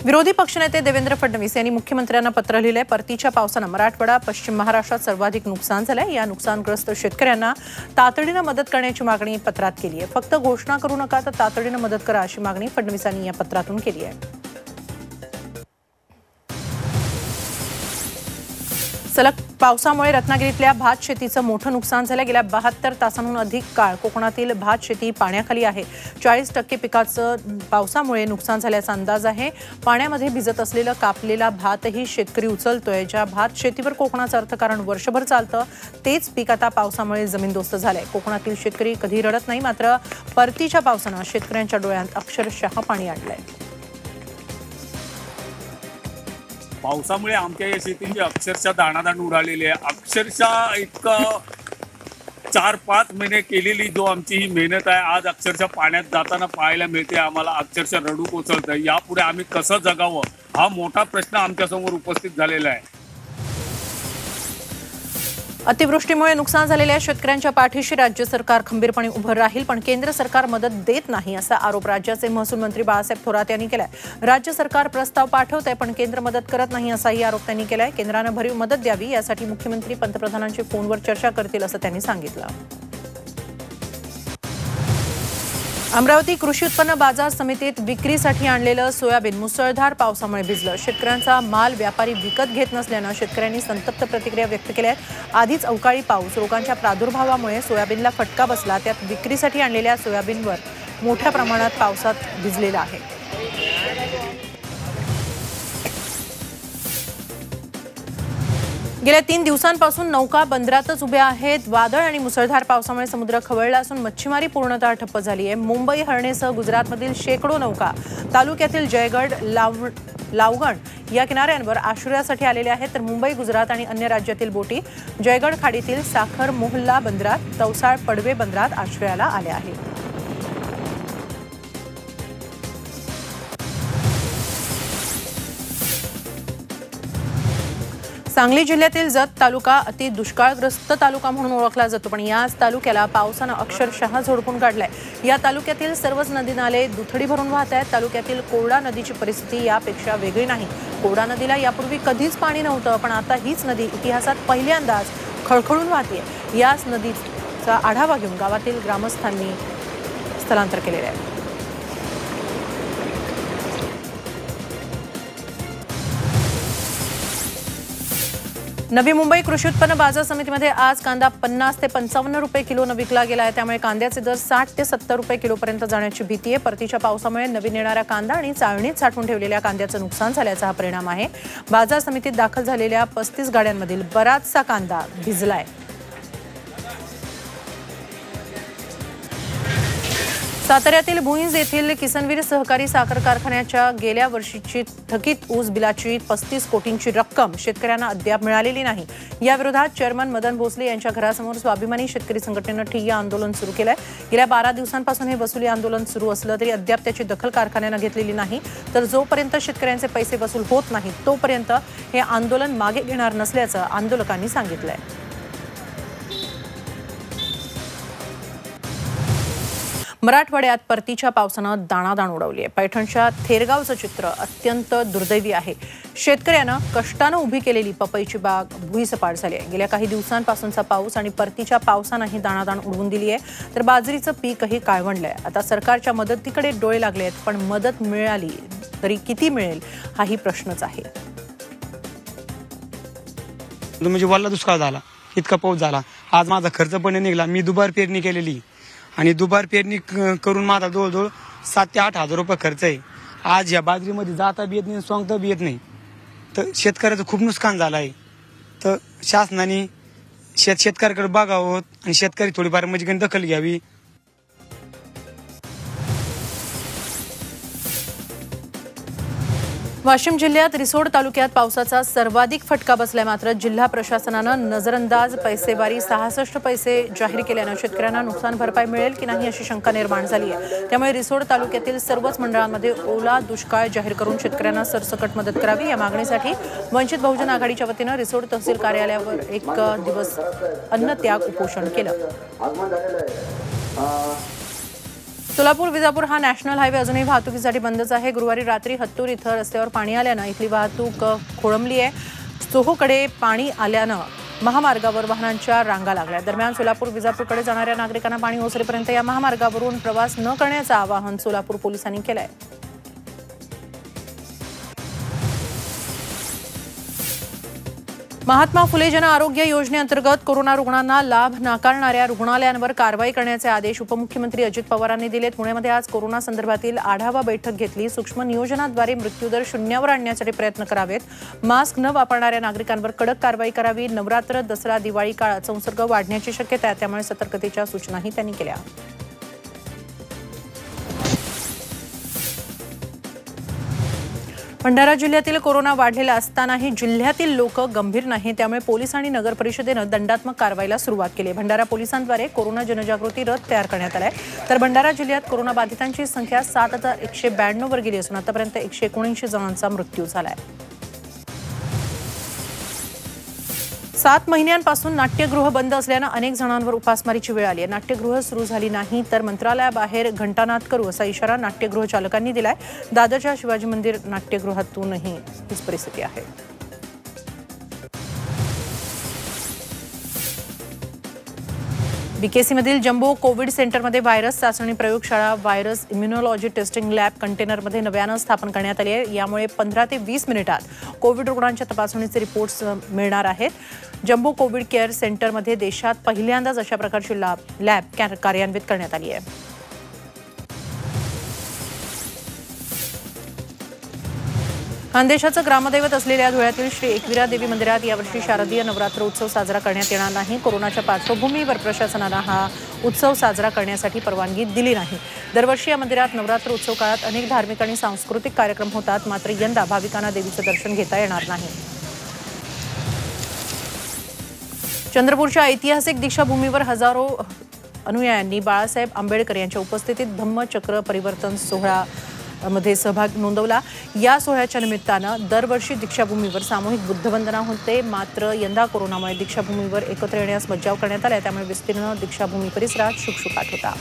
विरोधी पक्षनेते देवेंद्र फडणवीस यांनी मुख्यमंत्र्यांना पत्र लिहिलंय। परतीच्या पावसानं मराठवाडा, पश्चिम महाराष्ट्रात सर्वाधिक नुकसान झालंय। या नुकसानग्रस्त शेतकऱ्यांना तातडीनं मदत करण्याची मागणी पत्रात केली आहे। फक्त घोषणा करू नका, तर तातडीनं मदत करा अशी मागणी फडणवीसांनी या पत्रातून केली आहे। सलग पावसामुळे रत्नागिरीतल्या भात शेतीचं मोठं नुकसान झालं। गेल्या 72 तासांहून अधिक काळ कोकणातील भात शेती पाण्याखाली आहे। 40% पिकाचं पावसामुळे नुकसान झाल्याचा अंदाज आहे। पाण्यामध्ये भिजत असलेलं कापलेला भातही शेतकरी उचलतोय। ज्या भात शेतीवर कोकणाचं अर्थकारण वर्षभर चालतं, तेच पीक आता पावसामुळे जमीनदोस्त झालंय। कोकणातील शेतकरी कधी रडत नाही, मात्र परतीच्या पावसानं शेतकऱ्यांच्या डोळ्यात अक्षरशः पाणी आणलंय। पावसामुळे आमच्या या शेतीची अक्षरशः दाणादाण उडालेली आहे। अक्षरशः एक 4-5 महिने केलेली जो आमची ही मेहनत आहे, आज अक्षरशः पाण्यात जाताना पाहायला मिळते। आम्हाला अक्षरशः रडू कोसळतंय। यापुढे आम्ही कसं जगावं हा मोठा प्रश्न आमच्यासमोर उपस्थित झालेला आहे। अतिवृष्टीमुळे नुकसान झालेल्या शेतकऱ्यांच्या पाठीशी राज्य सरकार खंबीरपणे उभं राहील, पण केंद्र सरकार मदत देत नाही असा आरोप राज्याचे महसूल मंत्री बाळासाहेब थोरात यांनी केलाय। राज्य सरकार प्रस्ताव पाठवतंय, पण केंद्र मदत करत नाही असाही आरोप त्यांनी केलाय। केंद्रानं भरीव मदत द्यावी यासाठी मुख्यमंत्री पंतप्रधानांशी फोनवर चर्चा करतील असं त्यांनी सांगितलं। अमरावती कृषी उत्पन्न बाजार समितीत विक्रीसाठी आणलेलं सोयाबीन मुसळधार पावसामुळे भिजलं। शेतकऱ्यांचा माल व्यापारी विकत घेत नसल्यानं शेतकऱ्यांनी संतप्त प्रतिक्रिया व्यक्त केल्या आहेत। आधीच अवकाळी पाऊस, रोगांच्या प्रादुर्भावामुळे सोयाबीनला फटका बसला, त्यात विक्रीसाठी आणलेल्या सोयाबीनवर मोठ्या प्रमाणात पावसात भिजलेला आहे। गेल्या 3 दिवसांपासून नौका बंदरातच उभ्या आहेत। वादळ आणि मुसळधार पावसामुळे समुद्र खवळला असून मच्छीमारी पूर्णतः ठप्प झाली आहे। मुंबई हरणेसह गुजरातमधील शेकडो नौका तालुक्यातील जयगड, लावगण या किनाऱ्यांवर आश्रयासाठी आलेल्या आहेत, तर मुंबई, गुजरात आणि अन्य राज्यातील बोटी जयगड खाडीतील साखर मोहल्ला बंदरात, तवसाळ पडवे बंदरात आश्रयाला आल्या आहेत। सांगली जिल्ह्यातील जत तालुका अति दुष्काळग्रस्त तालुका म्हणून ओळखला जातो, पण याच तालुक्याला पावसानं अक्षरशः झोडपून काढलाय। या तालुक्यातील सर्वच नदी नाले दुथडी भरून वाहत आहेत। तालुक्यातील कोरडा नदीची परिस्थिती यापेक्षा वेगळी नाही। कोरडा नदीला यापूर्वी कधीच पाणी नव्हतं, पण आता हीच नदी इतिहासात पहिल्यांदाच खळखळून वाहते। याच नदीचा आढावा घेऊन गावातील ग्रामस्थांनी स्थलांतर केलेले आहे। नवी मुंबई कृषी उत्पन्न बाजार समितीमध्ये आज कांदा 50 ते 55 रुपये किलोनं विकला गेला आहे। त्यामुळे कांद्याचे दर 60 ते 70 रुपये किलोपर्यंत जाण्याची भीती आहे। परतीच्या पावसामुळे नवीन येणारा कांदा आणि चाळणीत साठवून ठेवलेल्या कांद्याचं नुकसान झाल्याचा हा परिणाम आहे। बाजार समितीत दाखल झालेल्या 35 गाड्यांमधील बराचसा कांदा भिजलाय। साताऱ्यातील भुईंज येथील किसनवीर सहकारी साखर कारखान्याच्या गेल्या वर्षीची थकीत ऊस बिलाची 35 कोटींची रक्कम शेतकऱ्यांना अद्याप मिळालेली नाही। या विरोधात चेअरमन मदन भोसले यांच्या घरासमोर स्वाभिमानी शेतकरी संघटनेनं ठिय्या आंदोलन सुरू केलंय। गेल्या 12 दिवसांपासून हे वसुली आंदोलन सुरू असलं तरी अद्याप त्याची दखल कारखान्यानं घेतलेली नाही। तर जोपर्यंत शेतकऱ्यांचे पैसे वसूल होत नाहीत तोपर्यंत हे आंदोलन मागे घेणार नसल्याचं आंदोलकांनी सांगितलंय। मराठवाड्यात परतीच्या पावसानं दाणादाण उडवली आहे। पैठणच्या थेरगावचं चित्र अत्यंत दुर्दैवी आहे। शेतकऱ्यानं कष्टानं उभी केलेली पपईची बाग भुईसपाट झाली आहे। गेल्या काही दिवसांपासूनचा पाऊस आणि परतीच्या पावसानंही दाणादाण उडवून दिली आहे, तर बाजरीचं पीकही काळवंडलंय। आता सरकारच्या मदतीकडे डोळे लागले आहेत, पण मदत मिळाली तरी किती मिळेल हाही प्रश्नच आहे। म्हणजे वल्ला दुष्काळ झाला, इतका पाऊस झाला। आज माझा खर्च पण निघाला। मी दुबार पेरणी केलेली आणि दुबार पेरणी करून माझा जवळजवळ 7 ते 8 हजार रुपये खर्च आहे। आज या बाजरीमध्ये जाता बी येत नाही, सोंगता बी येत नाही, तर शेतकऱ्याचं खूप नुकसान झालं आहे। तर शासनाने शेतकऱ्याकडे बघावं आणि शेतकरी थोडीफार म्हणजे दखल घ्यावी। वाशिम जिल्ह्यात रिसोड तालुक्यात पावसाचा सर्वाधिक फटका बसलाय, मात्र जिल्हा प्रशासनानं नजरअंदाज पैसेवारी 66 पैसे जाहीर केल्यानं शेतकऱ्यांना नुकसान भरपाई मिळेल की नाही अशी शंका निर्माण झाली आहे। त्यामुळे रिसोड तालुक्यातील सर्वच मंडळांमध्ये ओला दुष्काळ जाहीर करून शेतकऱ्यांना सरसकट मदत करावी या मागणीसाठी वंचित बहुजन आघाडीच्या वतीनं रिसोड तहसील कार्यालयावर 1 दिवस अन्नत्याग उपोषण केलं। सोलापूर विजापूर हा नॅशनल हायवे अजूनही वाहतुकीसाठी बंदच आहे. गुरुवारी रात्री हत्तूर इथं रस्त्यावर पाणी आल्यानं इथली वाहतूक खोळंबली आहे. सोहोकडे पाणी आल्यानं महामार्गावर वाहनांच्या रांगा लागल्या. दरम्यान सोलापूर विजापूरकडे जाणाऱ्या नागरिकांना पाणी ओसरेपर्यंत या महामार्गावरून प्रवास न करण्याचं आवाहन सोलापूर पोलिसांनी केलं आहे. महात्मा फुले जन आरोग्य योजनेअंतर्गत कोरोना रुग्णांना लाभ नाकारणाऱ्या रुग्णालयांवर कारवाई करण्याचे आदेश उपमुख्यमंत्री अजित पवारांनी दिलेत. पुण्यामध्ये आज कोरोना संदर्भातील आढावा बैठक घेतली. सूक्ष्म नियोजनाद्वारे मृत्यूदर शून्यावर आणण्यासाठी प्रयत्न करावेत. मास्क न वापरणाऱ्या नागरिकांवर कडक कारवाई करावी. नवरात्र, दसरा, दिवाळी काळात संसर्ग वाढण्याची शक्यता आहे, त्यामुळे सतर्कतेच्या सूचनाही त्यांनी केल्या. भंडारा जिल्ह्यातील कोरोना वाढलेला असतानाही जिल्ह्यातील लोक गंभीर नाही, त्यामुळे पोलीस आणि नगर परिषदेनं दंडात्मक कारवाईला सुरुवात केली. भंडारा पोलिसांद्वारे कोरोना जनजागृती रथ तयार करण्यात आलाय. तर भंडारा जिल्ह्यात कोरोना बाधितांची संख्या 7,192 वर गेली असून आतापर्यंत 179 जणांचा मृत्यू झालाय. 7 महिन्यांपासून नाट्यगृह बंद असल्यानं अनेक जणांवर उपासमारीची वेळ आली आहे. नाट्यगृह सुरू झाली नाही तर मंत्रालयाबाहेर घंटानाद करू असा इशारा नाट्यगृह चालकांनी दिलाय. दादरच्या शिवाजी मंदिर नाट्यगृहातूनही हीच परिस्थिती आहे. बीकेसीमधील जम्बो कोविड सेंटरमध्ये व्हायरस चाचणी प्रयोगशाळा व्हायरस इम्युनॉलॉजी टेस्टिंग लॅब कंटेनरमध्ये नव्यानं स्थापन करण्यात आली आहे. यामुळे 15 ते 20 मिनिटात कोविड रुग्णांच्या तपासणीचे रिपोर्ट्स मिळणार आहेत. जम्बो कोविड केअर सेंटरमध्ये देशात पहिल्यांदाच अशा प्रकारची लॅब कार्यान्वित करण्यात आली आहे. खानदेशाचं ग्रामदैवत असलेल्या धुळ्यातील श्री एकविरा देवी मंदिरात यावर्षी शारदीय नवरात्र उत्सव साजरा करण्यात येणार नाही. कोरोनाच्या पार्श्वभूमीवर प्रशासनानं हा उत्सव साजरा करण्यासाठी परवानगी दिली नाही. दरवर्षी या मंदिरात नवरात्र उत्सव काळात अनेक धार्मिक आणि सांस्कृतिक कार्यक्रम होतात, मात्र यंदा भाविकांना देवीचं दर्शन घेता येणार नाही. चंद्रपूरच्या ऐतिहासिक दीक्षाभूमीवर हजारो अनुयायांनी बाळासाहेब आंबेडकर यांच्या उपस्थितीत धम्मचक्र परिवर्तन सोहळ्यामध्ये सहभाग नोंदवला. या सोहळ्याच्या निमित्तानं दरवर्षी दीक्षाभूमीवर सामूहिक बुद्धवंदना होते, मात्र यंदा कोरोनामुळे दीक्षाभूमीवर एकत्र येण्यास मज्जाव करण्यात आला. त्यामुळे विस्तीर्ण दीक्षाभूमी परिसरात शुकशुकाट होता.